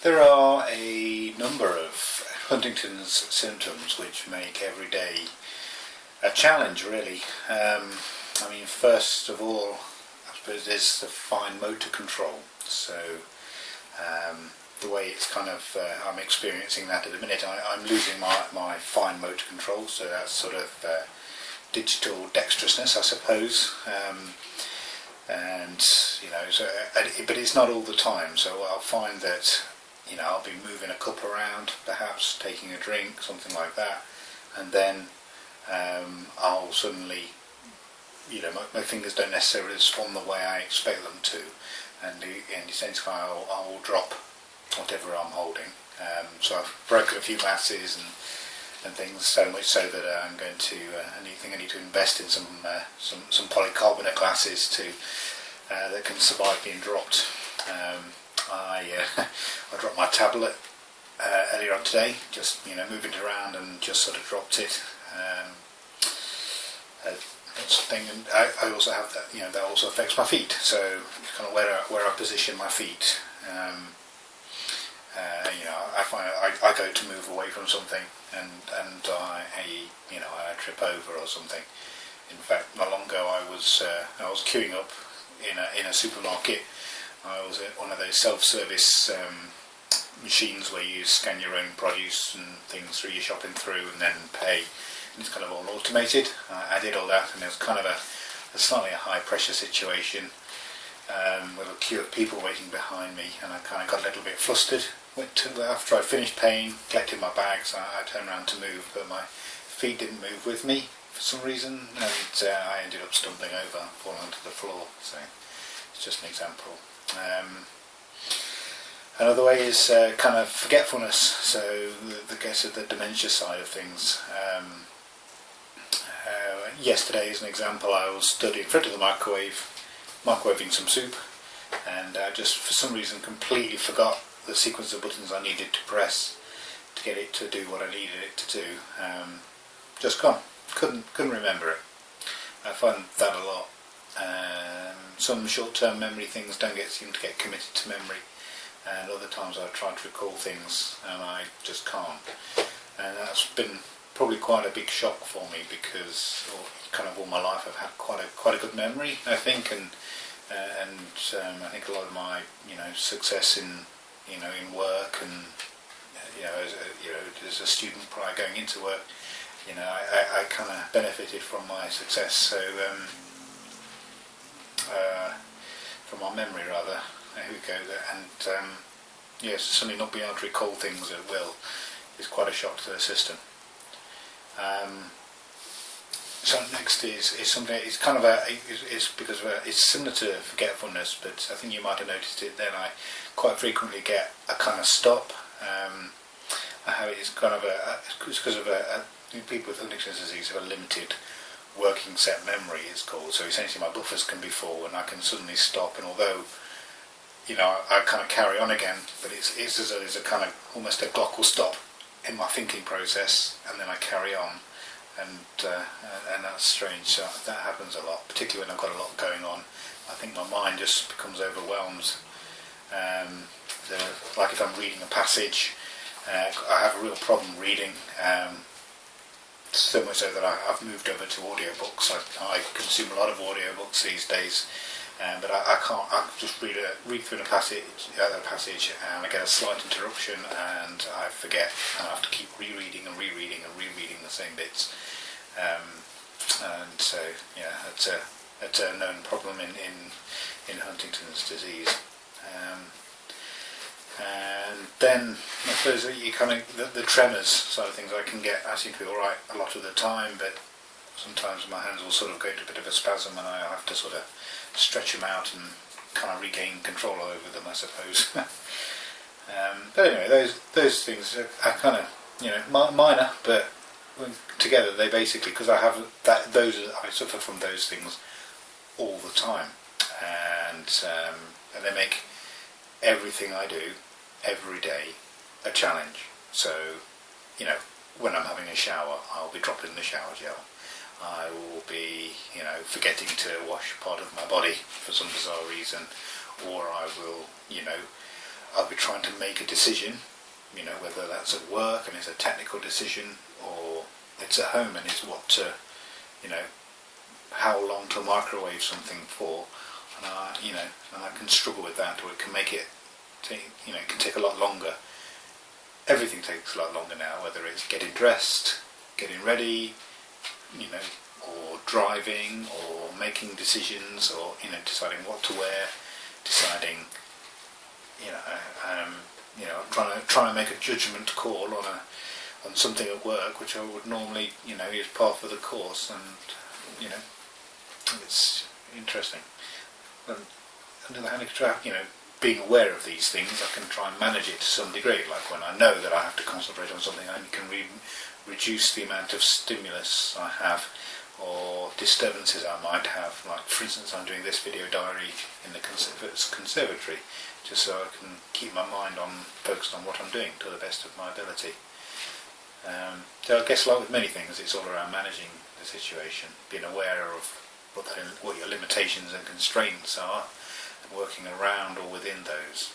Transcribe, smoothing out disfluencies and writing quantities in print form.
There are a number of Huntington's symptoms which make every day a challenge, really. I mean, first of all, I suppose there's the fine motor control. So the way it's kind of, I'm experiencing that at the minute, I'm losing my fine motor control, so that's sort of digital dexterousness, I suppose. And but it's not all the time, so I'll find that I'll be moving a cup around, perhaps taking a drink, something like that, and then I'll suddenly, my fingers don't necessarily respond the way I expect them to, and essentially I'll drop whatever I'm holding. So I've broken a few glasses and things, so much so that I'm going to, I need to invest in some polycarbonate glasses that can survive being dropped. I dropped my tablet earlier on today, just moving it around, and just sort of dropped it. Something, and I also have that. That also affects my feet. So kind of where I position my feet. I find I go to move away from something, and I trip over or something. In fact, not long ago I was queuing up in a supermarket. I was at one of those self-service machines where you scan your own produce and things through your shopping through and then pay. And it's kind of all automated. I did all that, and it was kind of a slightly high pressure situation with a queue of people waiting behind me, and I kind of got a little bit flustered. After I finished paying, collected my bags, I turned around to move, but my feet didn't move with me for some reason, and I ended up stumbling over, falling onto the floor. So it's just an example. Another way is kind of forgetfulness, so the dementia side of things. Yesterday, as an example, I was stood in front of the microwaving some soup, and I just for some reason completely forgot the sequence of buttons I needed to press to get it to do what I needed it to do. Just gone. Couldn't remember it. I find that a lot. Some short-term memory things don't seem to get committed to memory, and other times I try to recall things and I just can't. And that's been probably quite a big shock for me, because kind of all my life I've had quite a good memory, I think, and I think a lot of my success in work and as a student prior going into work, I kind of benefited from my success. So from my memory rather. Here we go. And yes, suddenly not being able to recall things at will is quite a shock to the system. So next is something. It's kind of it's because it's similar to forgetfulness, but I think you might have noticed it. Then I quite frequently get a kind of stop. I have it's kind of it's because of people with Huntington's disease have a limited working set memory, it's called. So essentially my buffers can be full, and I can suddenly stop. And although I kind of carry on again, but it's as though there's a kind of almost a clock will stop in my thinking process, and then I carry on. And that's strange. So that happens a lot, particularly when I've got a lot going on. I think my mind just becomes overwhelmed. Like if I'm reading a passage, I have a real problem reading. So much so that I've moved over to audiobooks. I consume a lot of audiobooks these days, but I can't. I just read through the passage, and I get a slight interruption, and I forget, and I have to keep rereading and rereading and rereading the same bits. And so, yeah, that's a known problem in Huntington's disease. And then I suppose you kind of the tremors side of things. I seem to be all right a lot of the time, but sometimes my hands will sort of go into a bit of a spasm, and I have to sort of stretch them out and kind of regain control over them, I suppose. But anyway, those things are kind of minor, but together they basically, because I have I suffer from those things all the time, and they make everything I do every day a challenge. So when I'm having a shower, I'll be dropping the shower gel. I will be forgetting to wash part of my body for some bizarre reason, or I will I'll be trying to make a decision, you know, whether that's at work and it's a technical decision, or it's at home and it's what to, you know, how long to microwave something for, and I can struggle with that, or it can make it take, you know, it can take a lot longer. Everything takes a lot longer now, whether it's getting dressed, getting ready, you know, or driving, or making decisions, or, you know, deciding what to wear, deciding, I'm trying to make a judgment call on something at work, which I would normally, you know, is part of the course, and, you know, it's interesting. And you know, being aware of these things, I can try and manage it to some degree. Like when I know that I have to concentrate on something, I can reduce the amount of stimulus I have, or disturbances I might have. Like, for instance, I'm doing this video diary in the conservatory, just so I can keep my mind focused on what I'm doing to the best of my ability. So I guess, like with many things, it's all around managing the situation, being aware of what your limitations and constraints are, and working around or within those.